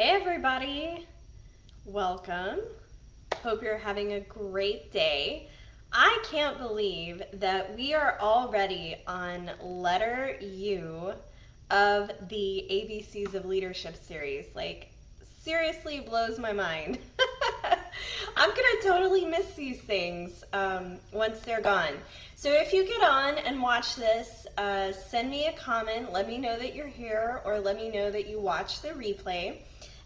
Hey everybody, welcome. Hope you're having a great day. I can't believe that we are already on letter U of the ABCs of Leadership series. Like, seriously blows my mind. I'm gonna totally miss these things once they're gone. So if you get on and watch this, send me a comment, let me know that you're here, or let me know that you watch the replay.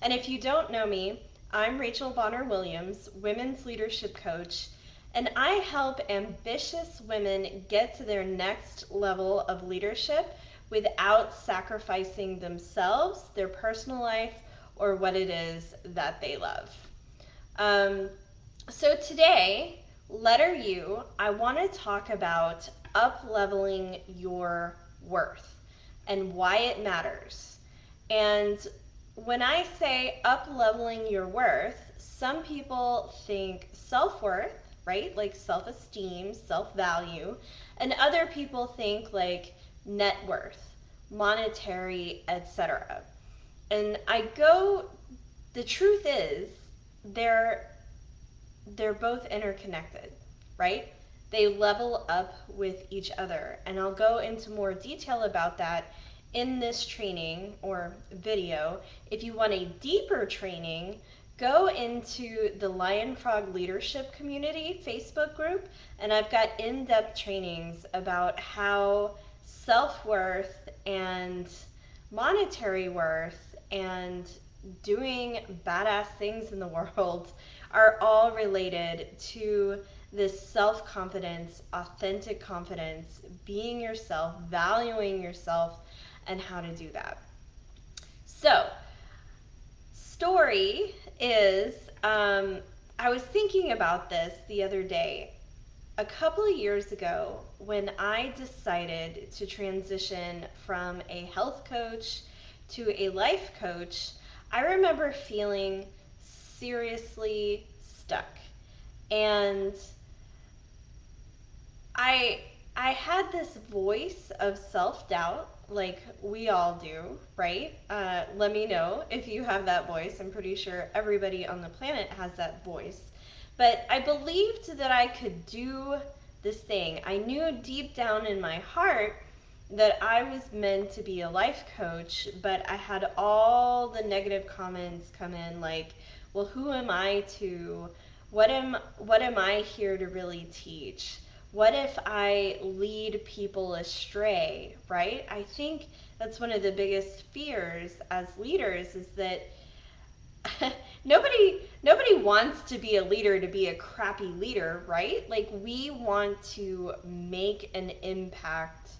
And if you don't know me, I'm Rachel Bonner-Williams, Women's Leadership Coach, and I help ambitious women get to their next level of leadership without sacrificing themselves, their personal life, or what it is that they love. So today, letter U, I want to talk about up-leveling your worth and why it matters. And when I say up-leveling your worth, some people think self-worth, right? Like self-esteem, self-value, and other people think like net worth, monetary, etc. And the truth is, they're they're both interconnected, right? They level up with each other. And I'll go into more detail about that in this training or video. If you want a deeper training, go into the Lion Frog Leadership Community Facebook group, and I've got in-depth trainings about how self-worth and monetary worth and doing badass things in the world are all related to this self-confidence, authentic confidence, being yourself, valuing yourself, and how to do that. So, story is, I was thinking about this the other day. A couple of years ago, when I decided to transition from a health coach to a life coach, I remember feeling seriously stuck. And I I had this voice of self-doubt, like we all do, right? Let me know if you have that voice. I'm pretty sure everybody on the planet has that voice. But I believed that I could do this thing. I knew deep down in my heart that I was meant to be a life coach, but I had all the negative comments come in like, well, who am I to, what am I here to really teach? What if I lead people astray, right? I think that's one of the biggest fears as leaders is that nobody wants to be a leader to be a crappy leader, right? Like we want to make an impact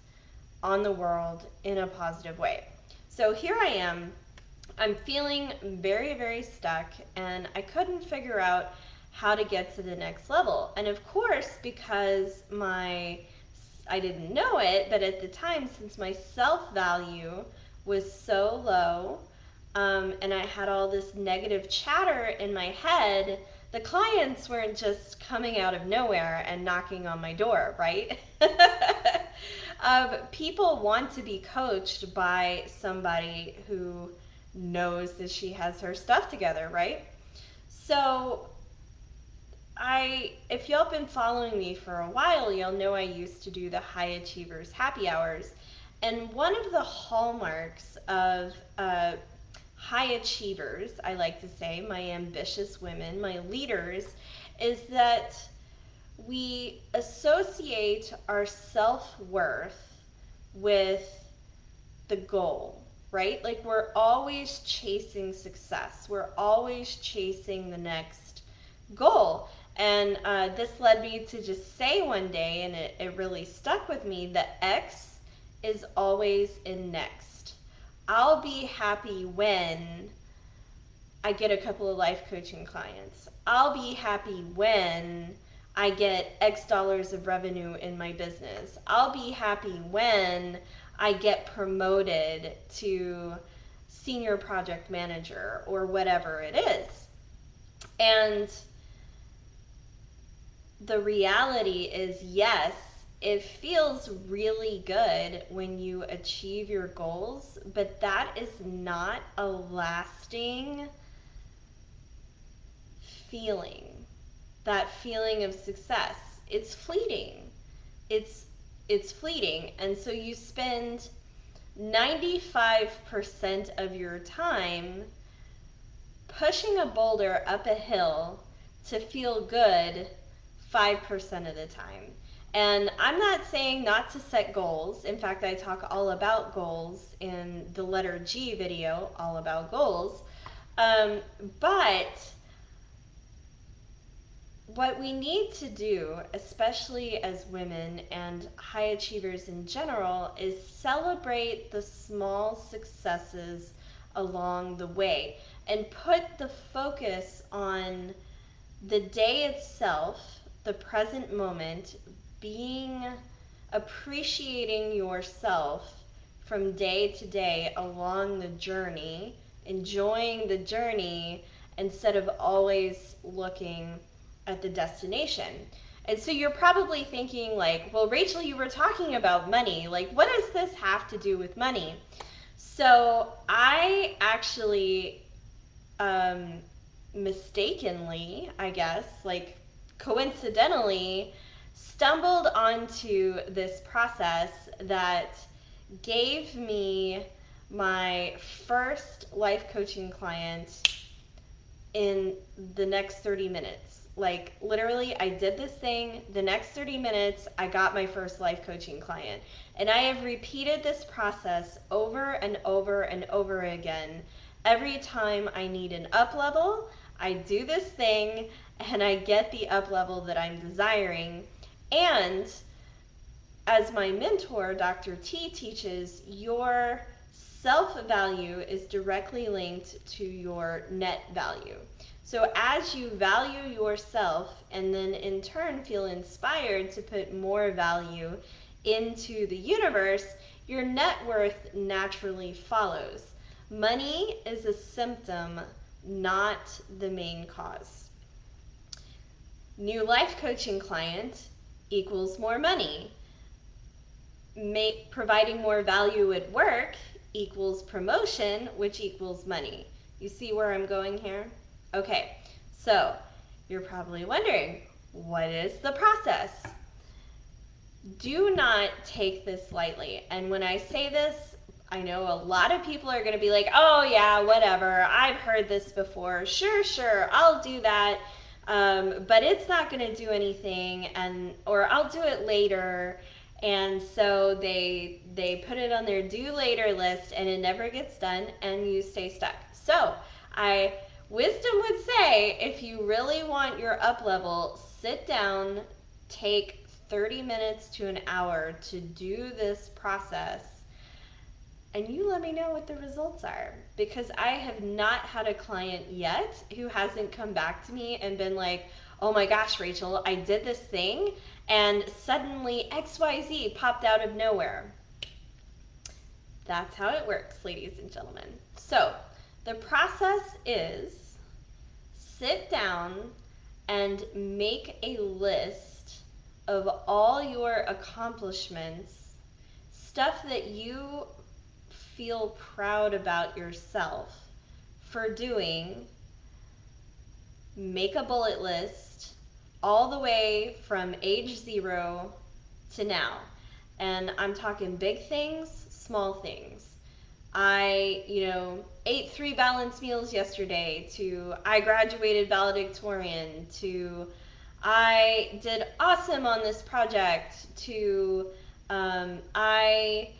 on the world in a positive way. So here I am. I'm feeling very, very stuck, and I couldn't figure out how to get to the next level. And of course, because I didn't know it, but at the time, since my self-value was so low, and I had all this negative chatter in my head, the clients weren't just coming out of nowhere and knocking on my door, right? People want to be coached by somebody who knows that she has her stuff together, right? So if y'all been following me for a while, you'll know I used to do the High Achievers Happy Hours. And one of the hallmarks of high achievers, I like to say, my ambitious women, my leaders, is that we associate our self-worth with the goal, right? Like we're always chasing success. We're always chasing the next goal. And this led me to just say one day, and it really stuck with me, that X is always in next. I'll be happy when I get a couple of life coaching clients. I'll be happy when I get X dollars of revenue in my business. I'll be happy when I get promoted to senior project manager or whatever it is. And the reality is, yes, it feels really good when you achieve your goals, but that is not a lasting feeling. That feeling of success. It's fleeting. It's it's fleeting. And so you spend 95% of your time pushing a boulder up a hill to feel good 5% of the time. And I'm not saying not to set goals. In fact, I talk all about goals in the letter G video, all about goals. Um, but what we need to do, especially as women and high achievers in general, is celebrate the small successes along the way and put the focus on the day itself, the present moment, being appreciating yourself from day to day along the journey, enjoying the journey instead of always looking at the destination. And so you're probably thinking, like, well, Rachel, you were talking about money. Like, what does this have to do with money? So I actually um, mistakenly, I guess, like coincidentally, stumbled onto this process that gave me my first life coaching client in the next 30 minutes. Like, literally, I did this thing. The next 30 minutes, I got my first life coaching client. And I have repeated this process over and over and over again. Every time I need an up level, I do this thing and I get the up level that I'm desiring. And as my mentor, Dr. T, teaches, your self value is directly linked to your net value. So, as you value yourself and then in turn feel inspired to put more value into the universe, your net worth naturally follows. Money is a symptom, not the main cause. New life coaching client equals more money. Providing more value at work equals promotion, which equals money. You see where I'm going here? Okay, so you're probably wondering, what is the process? Do not take this lightly. And when I say this, I know a lot of people are going to be like, oh yeah, whatever, I've heard this before. Sure, I'll do that. But it's not going to do anything, and or I'll do it later. And so they put it on their do later list, and it never gets done, and you stay stuck. So I wisdom would say, if you really want your up level, sit down, take 30 minutes to an hour to do this process, and you let me know what the results are, because I have not had a client yet who hasn't come back to me and been like, oh my gosh, Rachel, I did this thing and suddenly XYZ popped out of nowhere. That's how it works, ladies and gentlemen. So the process is sit down and make a list of all your accomplishments, stuff that you feel proud about yourself for doing. Make a bullet list all the way from age 0 to now. And I'm talking big things, small things. I, ate 3 balanced meals yesterday, to I graduated valedictorian, to I did awesome on this project, to I,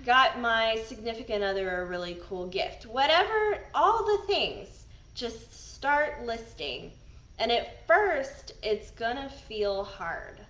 got my significant other a really cool gift. Whatever, all the things, just start listing. And at first, it's gonna feel hard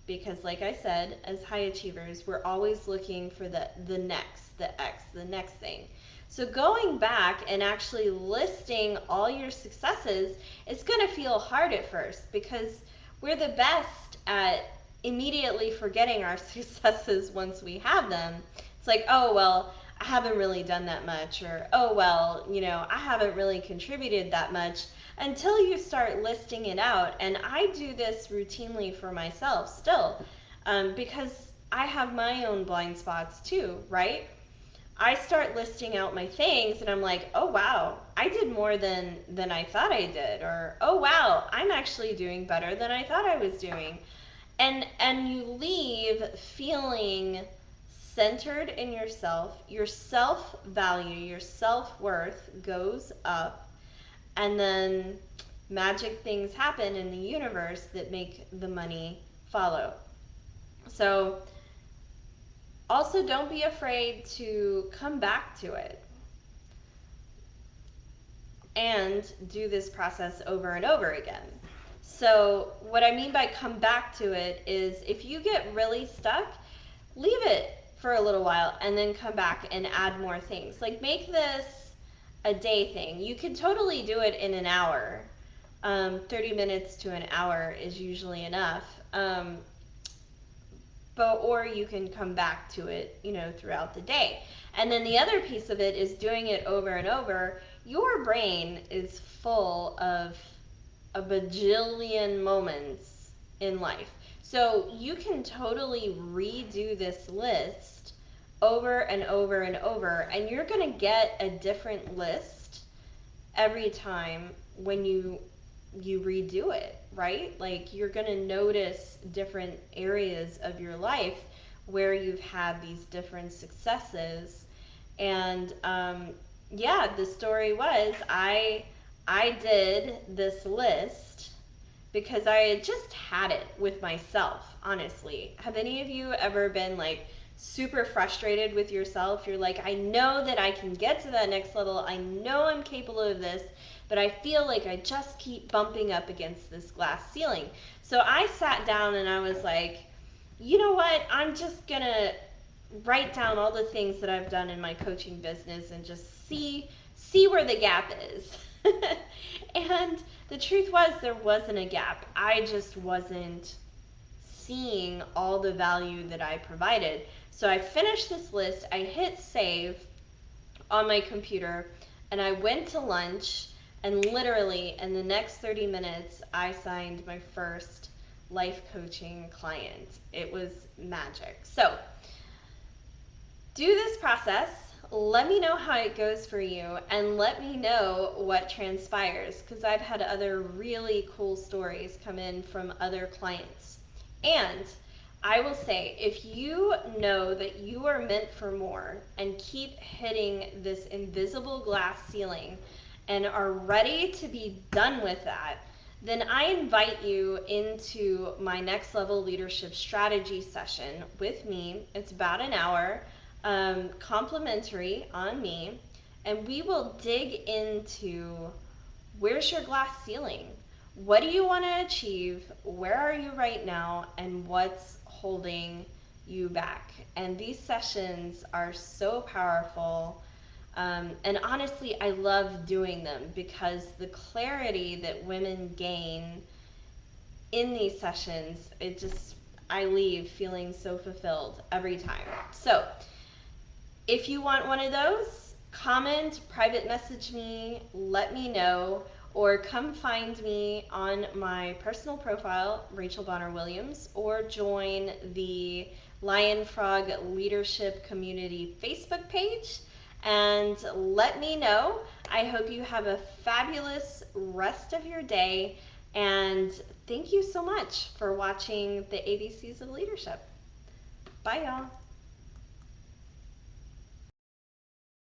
because, like I said, as high achievers, we're always looking for the next, the next thing. So going back and actually listing all your successes, it's going to feel hard at first because we're the best at immediately forgetting our successes once we have them. It's like, oh, well, I haven't really done that much, or oh well, I haven't really contributed that much, until you start listing it out. And I do this routinely for myself still, because I have my own blind spots too, right? I start listing out my things and I'm like, oh wow, I did more than I thought I did, or oh wow, I'm actually doing better than I thought I was doing. And you leave feeling centered in yourself. Your self-value, your self-worth goes up, and then magic things happen in the universe that make the money follow. So also, don't be afraid to come back to it and do this process over and over again. So, what I mean by come back to it is, if you get really stuck, leave it for a little while and then come back and add more things. Like, make this a day thing. You could totally do it in an hour. 30 minutes to an hour is usually enough. But or you can come back to it, throughout the day. And then the other piece of it is doing it over and over. Your brain is full of a bajillion moments in life. So you can totally redo this list over and over and over, and you're going to get a different list every time when you redo it, right? Like, you're going to notice different areas of your life where you've had these different successes. And yeah, the story was, I did this list because I had just had it with myself, honestly. Have any of you ever been like super frustrated with yourself? You're like, I know that I can get to that next level. I know I'm capable of this, but I feel like I just keep bumping up against this glass ceiling. So I sat down and I was like, you know what? I'm just gonna write down all the things that I've done in my coaching business and just see where the gap is. And the truth was, there wasn't a gap. I just wasn't seeing all the value that I provided. So I finished this list, I hit save on my computer, and I went to lunch, and literally in the next 30 minutes I signed my first life coaching client. It was magic. So do this process. Let me know how it goes for you, and let me know what transpires, because I've had other really cool stories come in from other clients. And I will say, if you know that you are meant for more and keep hitting this invisible glass ceiling and are ready to be done with that, then I invite you into my next level leadership strategy session with me. It's about an hour, complimentary on me, and we will dig into, where's your glass ceiling? What do you want to achieve? Where are you right now? And what's holding you back? And these sessions are so powerful. And honestly, I love doing them because the clarity that women gain in these sessions, I leave feeling so fulfilled every time. So if you want one of those, comment, private message me, let me know, or come find me on my personal profile, Rachel Bonner Williams, or join the Lion Frog Leadership Community Facebook page and let me know. I hope you have a fabulous rest of your day, and thank you so much for watching the ABCs of Leadership. Bye, y'all.